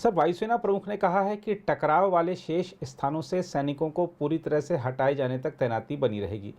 Sir, वायुसेना प्रमुख ने कहा है कि टकराव वाले शेष स्थानों से सैनिकों को पूरी तरह से हटाए जाने तक तैनाती बनी रहेगी।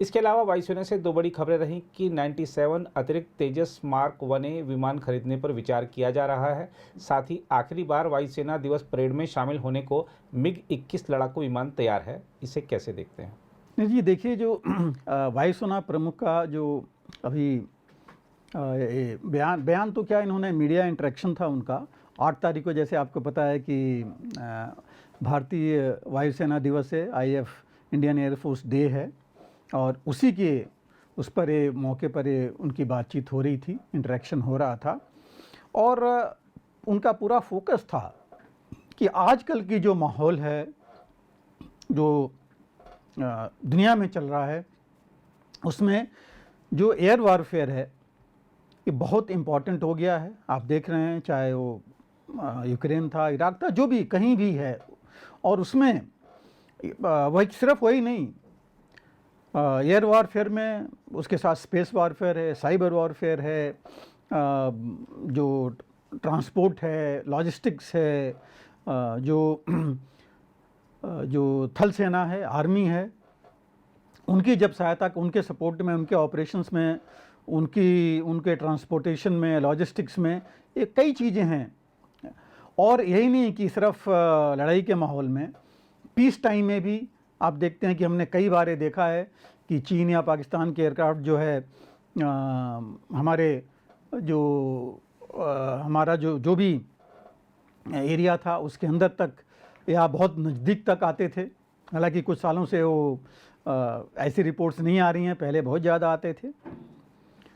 इसके अलावा वायुसेना से दो बड़ी खबरें रहीं कि 97 अतिरिक्त तेजस मार्क 1A विमान खरीदने पर विचार किया जा रहा है। साथ ही आखिरी बार वायुसेना दिवस परेड में शामिल होने को MiG-21 लड़ाकू विमान तैयार है। इसे कैसे देखते हैं? नहीं जी, देखिए जो वायुसेना प्रमुख का जो अभी बयान तो क्या, इन्होंने मीडिया इंटरेक्शन था उनका 8 तारीख को, जैसे आपको पता है कि भारतीय वायुसेना दिवस है, IF इंडियन एयरफोर्स डे है, और उसी के उस पर मौके पर उनकी बातचीत हो रही थी, इंटरेक्शन हो रहा था। और उनका पूरा फोकस था कि आजकल की जो माहौल है, जो दुनिया में चल रहा है, उसमें जो एयर वारफेयर है ये बहुत इम्पॉर्टेंट हो गया है। आप देख रहे हैं, चाहे वो यूक्रेन था, इराक था, जो भी कहीं भी है, और उसमें वही सिर्फ वही नहीं, एयर वारफेयर में उसके साथ स्पेस वारफेयर है, साइबर वारफेयर है, जो ट्रांसपोर्ट है, लॉजिस्टिक्स है, जो थल सेना है, आर्मी है, उनकी जब सहायता, उनके सपोर्ट में, उनके ऑपरेशंस में, उनके ट्रांसपोर्टेशन में, लॉजिस्टिक्स में, ये कई चीज़ें हैं। और यही नहीं कि सिर्फ लड़ाई के माहौल में, पीस टाइम में भी आप देखते हैं कि हमने कई बार देखा है कि चीन या पाकिस्तान के एयरक्राफ्ट जो है हमारा जो भी एरिया था उसके अंदर तक या बहुत नज़दीक तक आते थे। हालांकि कुछ सालों से वो ऐसी रिपोर्ट्स नहीं आ रही हैं, पहले बहुत ज़्यादा आते थे।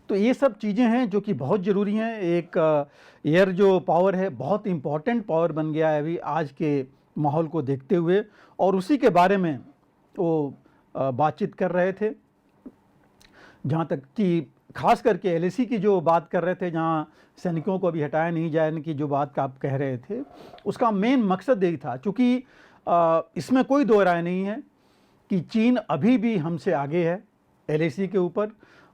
तो ये सब चीज़ें हैं जो कि बहुत ज़रूरी हैं। एक एयर जो पावर है बहुत इम्पॉर्टेंट पावर बन गया है अभी आज के माहौल को देखते हुए, और उसी के बारे में वो बातचीत कर रहे थे। जहाँ तक कि खास करके LAC की जो बात कर रहे थे, जहाँ सैनिकों को अभी हटाया नहीं जाने की जो बात का आप कह रहे थे, उसका मेन मकसद यही था। चूँकि इसमें कोई दो राय नहीं है कि चीन अभी भी हमसे आगे है LAC के ऊपर,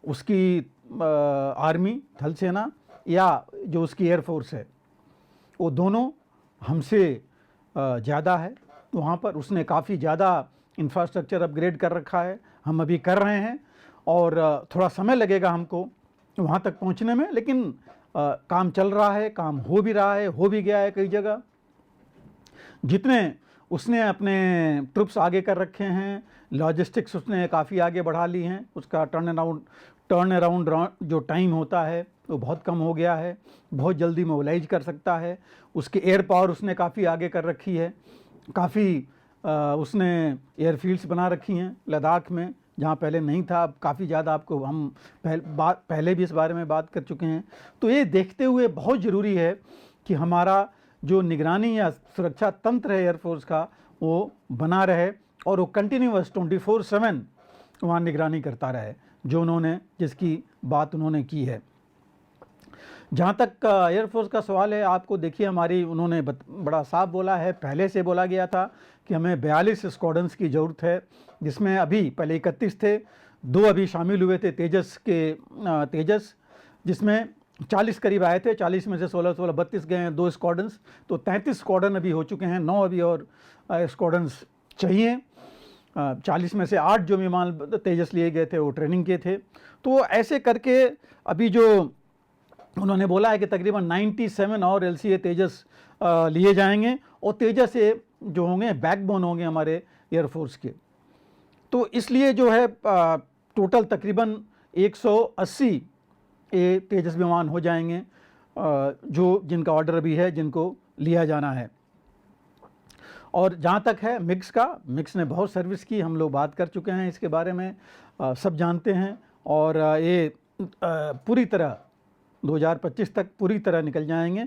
उसकी आर्मी, थल सेना, या जो उसकी एयरफोर्स है, वो दोनों हमसे ज़्यादा है। वहाँ पर उसने काफ़ी ज़्यादा इंफ्रास्ट्रक्चर अपग्रेड कर रखा है, हम अभी कर रहे हैं, और थोड़ा समय लगेगा हमको वहाँ तक पहुँचने में, लेकिन काम चल रहा है, काम हो भी रहा है, हो भी गया है कई जगह। जितने उसने अपने ट्रुप्स आगे कर रखे हैं, लॉजिस्टिक्स उसने काफ़ी आगे बढ़ा ली हैं, उसका टर्न अराउंड जो टाइम होता है वो बहुत कम हो गया है, बहुत जल्दी मोबिलाइज कर सकता है। उसके एयर पावर उसने काफ़ी आगे कर रखी है, काफ़ी उसने एयरफील्ड्स बना रखी हैं लद्दाख में, जहाँ पहले नहीं था। अब काफ़ी ज़्यादा, आपको हम पहले भी इस बारे में बात कर चुके हैं। तो ये देखते हुए बहुत ज़रूरी है कि हमारा जो निगरानी या सुरक्षा तंत्र है एयरफोर्स का, वो बना रहे, और वो कंटिन्यूअस 24/7 वहाँ निगरानी करता रहे, जिसकी बात उन्होंने की है। जहाँ तक एयरफोर्स का सवाल है, आपको देखिए उन्होंने बड़ा साफ बोला है, पहले से बोला गया था कि हमें 42 स्क्वाड्रन्स की ज़रूरत है, जिसमें अभी पहले 31 थे, 2 अभी शामिल हुए थे तेजस, जिसमें 40 करीब आए थे, 40 में से 16 32 गए हैं, 2 स्क्वाड्रन्स, तो 33 स्क्वाड्रन अभी हो चुके हैं, 9 अभी और स्क्वाड्रन्स चाहिए। 40 में से 8 जो विमान तेजस लिए गए थे वो ट्रेनिंग के थे। तो ऐसे करके अभी जो उन्होंने बोला है कि तकरीबन 97 और LCA तेजस लिए जाएंगे, और तेजस से जो होंगे बैकबोन होंगे हमारे एयरफोर्स के। तो इसलिए जो है टोटल तकरीबन 180 तेजस विमान हो जाएंगे, जिनका ऑर्डर अभी है, जिनको लिया जाना है। और जहाँ तक है मिक्स ने बहुत सर्विस की, हम लोग बात कर चुके हैं इसके बारे में, सब जानते हैं। और ये पूरी तरह 2025 तक पूरी तरह निकल जाएंगे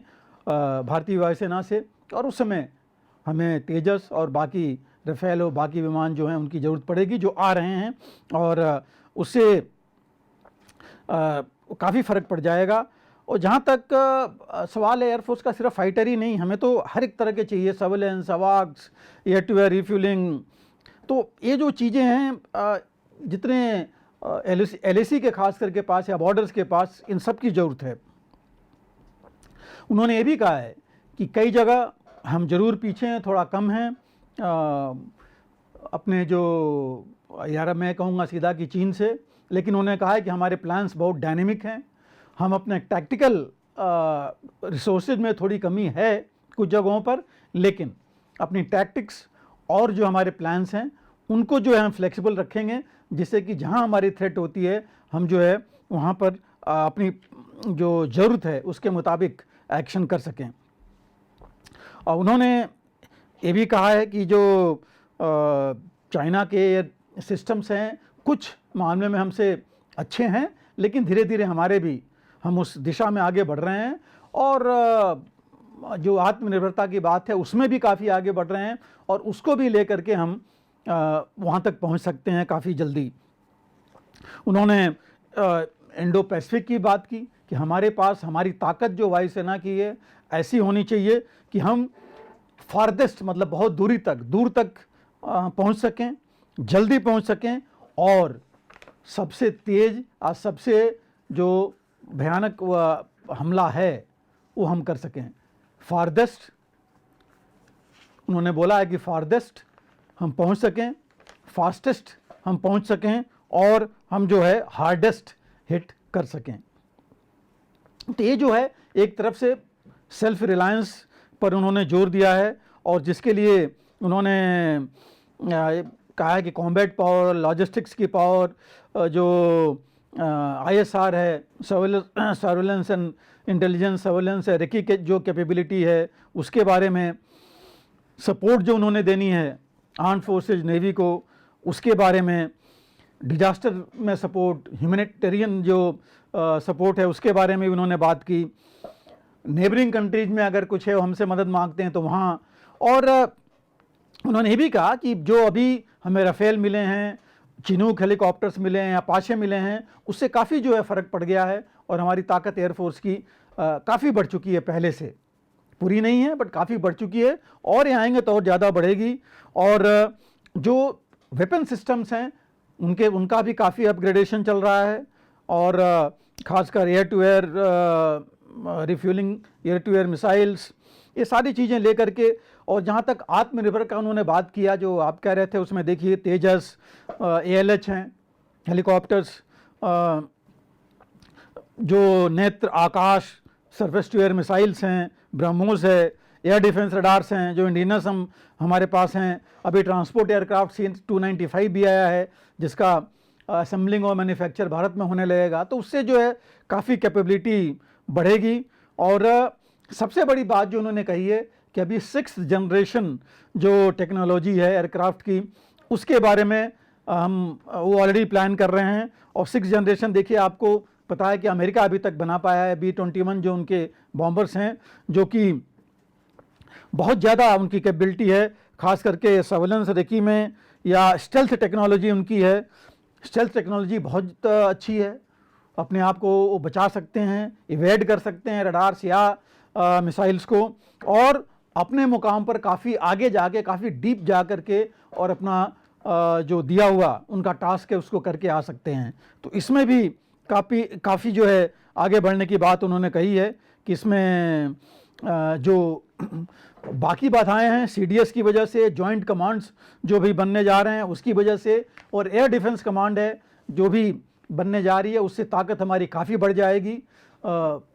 भारतीय वायुसेना से, और उस समय हमें तेजस और बाकी राफेल और बाकी विमान जो हैं उनकी ज़रूरत पड़ेगी, जो आ रहे हैं, और उससे काफ़ी फ़र्क पड़ जाएगा। और जहाँ तक सवाल है एयरफोर्स का, सिर्फ फाइटर ही नहीं, हमें तो हर एक तरह के चाहिए, सर्वेलेंस, अवाक्स, एयर टू एयर रिफ्यूलिंग। तो ये जो चीज़ें हैं, जितने LAC के खास करके पास या बॉर्डर्स के पास, इन सब की ज़रूरत है। उन्होंने ये भी कहा है कि कई जगह हम ज़रूर पीछे हैं, थोड़ा कम हैं अपने जो यार मैं कहूँगा सीधा कि चीन से, लेकिन उन्होंने कहा है कि हमारे प्लान्स बहुत डायनेमिक हैं, हम अपने टैक्टिकल रिसोर्सेज में थोड़ी कमी है कुछ जगहों पर, लेकिन अपनी टैक्टिक्स और जो हमारे प्लान्स हैं उनको जो है हम फ्लेक्सिबल रखेंगे, जिससे कि जहां हमारी थ्रेट होती है हम जो है वहां पर अपनी जो ज़रूरत है उसके मुताबिक एक्शन कर सकें। और उन्होंने ये भी कहा है कि जो चाइना के सिस्टम्स हैं कुछ मामले में हमसे अच्छे हैं, लेकिन धीरे धीरे हमारे भी हम उस दिशा में आगे बढ़ रहे हैं, और जो आत्मनिर्भरता की बात है उसमें भी काफ़ी आगे बढ़ रहे हैं, और उसको भी लेकर के हम वहाँ तक पहुँच सकते हैं काफ़ी जल्दी। उन्होंने इंडो पैसिफिक की बात की कि हमारे पास हमारी ताकत जो वायुसेना की है ऐसी होनी चाहिए कि हम फारदेस्ट मतलब बहुत दूर तक पहुँच सकें, जल्दी पहुँच सकें, और सबसे तेज़ और सबसे जो भयानक हमला है वो हम कर सकें। फारदेस्ट उन्होंने बोला है कि फारदेस्ट हम पहुंच सकें, फास्टेस्ट हम पहुंच सकें, और हम जो है हार्डेस्ट हिट कर सकें। तो ये जो है एक तरफ से सेल्फ रिलायंस पर उन्होंने जोर दिया है, और जिसके लिए उन्होंने कहा है कि कॉम्बैट पावर, लॉजिस्टिक्स की पावर, जो ISR है, सर्वेलेंस एंड इंटेलिजेंस सर्वेलेंस है, रेकी के जो कैपेबिलिटी है उसके बारे में, सपोर्ट जो उन्होंने देनी है आर्म फोर्सेज नेवी को उसके बारे में, डिजास्टर में सपोर्ट, ह्यूमैनिटेरियन जो सपोर्ट है उसके बारे में भी उन्होंने बात की। नेबरिंग कंट्रीज में अगर कुछ है वो हमसे मदद मांगते हैं तो वहाँ, और उन्होंने ये भी कहा कि जो अभी हमें राफेल मिले हैं, चिनूक हेलीकॉप्टर्स मिले हैं, अपाचे मिले हैं, उससे काफ़ी जो है फ़र्क पड़ गया है, और हमारी ताकत एयरफोर्स की काफ़ी बढ़ चुकी है, पहले से पूरी नहीं है बट काफ़ी बढ़ चुकी है, और ये आएंगे तो और ज़्यादा बढ़ेगी। और जो वेपन सिस्टम्स हैं उनका भी काफ़ी अपग्रेडेशन चल रहा है, और ख़ासकर air to air refuelling, air to air missiles, ये सारी चीज़ें लेकर के। और जहाँ तक आत्मनिर्भर का उन्होंने बात किया जो आप कह रहे थे, उसमें देखिए तेजस ALH हैं हेलीकॉप्टर्स, जो नेत्र आकाश सरफेस टू एयर मिसाइल्स हैं, ब्रह्मोस है, एयर डिफेंस रडार्स हैं जो इंडियनस हमारे पास हैं। अभी ट्रांसपोर्ट एयरक्राफ्ट C-295 भी आया है जिसका असेंबलिंग और मैन्युफैक्चर भारत में होने लगेगा, तो उससे जो है काफ़ी कैपेबिलिटी बढ़ेगी। और सबसे बड़ी बात जो उन्होंने कही है कि अभी 6th जनरेशन जो टेक्नोलॉजी है एयरक्राफ्ट की उसके बारे में हम वो ऑलरेडी प्लान कर रहे हैं। और 6th जनरेशन देखिए, आपको पता है कि अमेरिका अभी तक बना पाया है B-21 जो उनके बॉम्बर्स हैं, जो कि बहुत ज़्यादा उनकी कैपेबिलिटी है, ख़ास करके सर्वेलेंस रेकी में, या स्टेल्थ टेक्नोलॉजी उनकी है। स्टेल्थ टेक्नोलॉजी बहुत अच्छी है, अपने आप को वो बचा सकते हैं, इवेड कर सकते हैं रडार्स या मिसाइल्स को, और अपने मुकाम पर काफ़ी आगे जाके, काफ़ी डीप जा कर के और अपना जो दिया हुआ उनका टास्क है उसको करके आ सकते हैं। तो इसमें भी काफ़ी जो है आगे बढ़ने की बात उन्होंने कही है कि इसमें जो बाकी बाधाएं हैं CDS की वजह से, जॉइंट कमांड्स जो भी बनने जा रहे हैं उसकी वजह से, और एयर डिफेंस कमांड है जो भी बनने जा रही है, उससे ताकत हमारी काफ़ी बढ़ जाएगी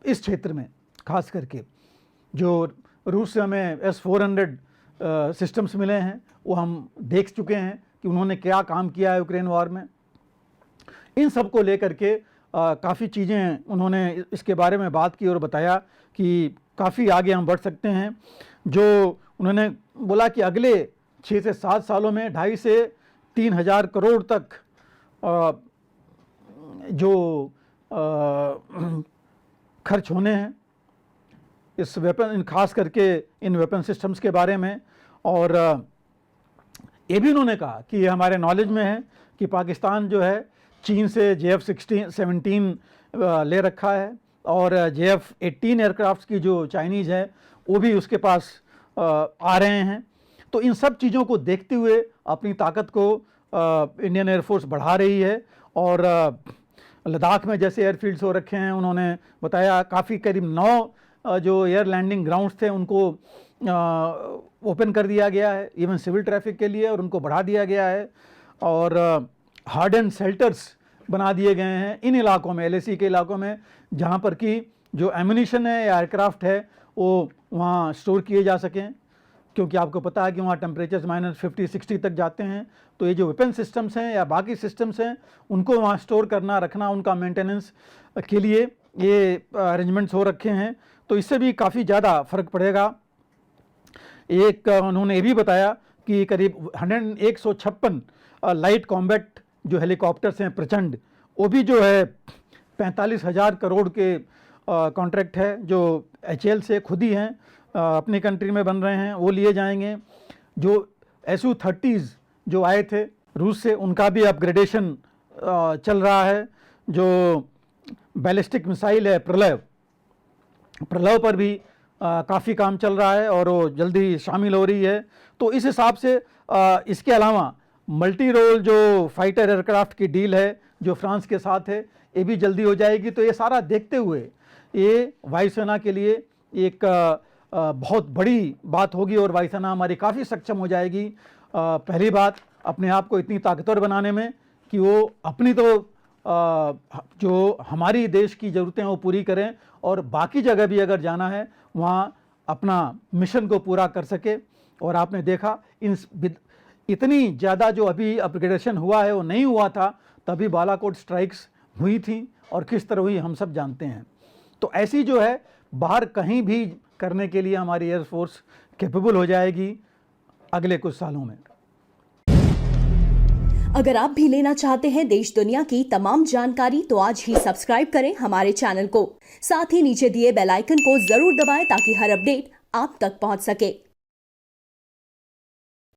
इस क्षेत्र में। खास करके जो रूस से हमें S-400 सिस्टम्स मिले हैं वो हम देख चुके हैं कि उन्होंने क्या काम किया है यूक्रेन वॉर में। इन सब को लेकर के काफ़ी चीज़ें उन्होंने इसके बारे में बात की और बताया कि काफ़ी आगे हम बढ़ सकते हैं। जो उन्होंने बोला कि अगले 6 से 7 सालों में 2.5 से 3 हज़ार करोड़ तक जो खर्च होने हैं इस वेपन, खास करके इन वेपन सिस्टम्स के बारे में। और ये भी उन्होंने कहा कि ये हमारे नॉलेज में है कि पाकिस्तान जो है चीन से JF-17 ले रखा है, और JF-18 एयरक्राफ्ट की जो चाइनीज़ है वो भी उसके पास आ रहे हैं। तो इन सब चीज़ों को देखते हुए अपनी ताकत को इंडियन एयरफोर्स बढ़ा रही है। और लद्दाख में जैसे एयरफील्ड्स हो रखे हैं, उन्होंने बताया काफ़ी करीब 9 जो एयर लैंडिंग ग्राउंड्स थे उनको ओपन कर दिया गया है इवन सिविल ट्रैफिक के लिए, और उनको बढ़ा दिया गया है, और हार्डन शेल्टर्स बना दिए गए हैं इन इलाकों में, LAC के इलाकों में, जहाँ पर कि जो एम्यूनिशन है या एयरक्राफ्ट है वो वहाँ स्टोर किए जा सकें, क्योंकि आपको पता है कि वहाँ टेम्परेचर्स -50-60 तक जाते हैं। तो ये जो वेपन सिस्टम्स हैं या बाकी सिस्टम्स हैं उनको वहाँ स्टोर करना, रखना, उनका मेंटेनेंस के लिए ये अरेंजमेंट्स हो रखे हैं। तो इससे भी काफ़ी ज़्यादा फ़र्क पड़ेगा। एक उन्होंने ये भी बताया कि करीब 156 लाइट कॉम्बैट जो हेलीकॉप्टर्स हैं प्रचंड, वो भी जो है 45,000 करोड़ के कॉन्ट्रैक्ट है जो HAL से खुद ही हैं अपनी कंट्री में बन रहे हैं, वो लिए जाएंगे। जो Su-30s जो आए थे रूस से, उनका भी अपग्रेडेशन चल रहा है। जो बैलिस्टिक मिसाइल है प्रलव पर भी काफ़ी काम चल रहा है और वो जल्दी शामिल हो रही है। तो इस हिसाब से इसके अलावा मल्टी रोल जो फाइटर एयरक्राफ्ट की डील है जो फ्रांस के साथ है, ये भी जल्दी हो जाएगी। तो ये सारा देखते हुए ये वायुसेना के लिए एक बहुत बड़ी बात होगी और वायुसेना हमारी काफ़ी सक्षम हो जाएगी। पहली बात, अपने आप को इतनी ताकतवर बनाने में कि वो अपनी तो जो हमारी देश की ज़रूरतें हैं वो पूरी करें, और बाकी जगह भी अगर जाना है वहाँ अपना मिशन को पूरा कर सके। और आपने देखा इतनी ज़्यादा जो अभी अपग्रेडेशन हुआ है वो नहीं हुआ था तभी बालाकोट स्ट्राइक्स हुई थी, और किस तरह हुई हम सब जानते हैं। तो ऐसी जो है बाहर कहीं भी करने के लिए हमारी एयरफोर्स कैपेबल हो जाएगी अगले कुछ सालों में। अगर आप भी लेना चाहते हैं देश दुनिया की तमाम जानकारी तो आज ही सब्सक्राइब करें हमारे चैनल को। साथ ही नीचे दिए बेल आइकन को जरूर दबाएं ताकि हर अपडेट आप तक पहुंच सके।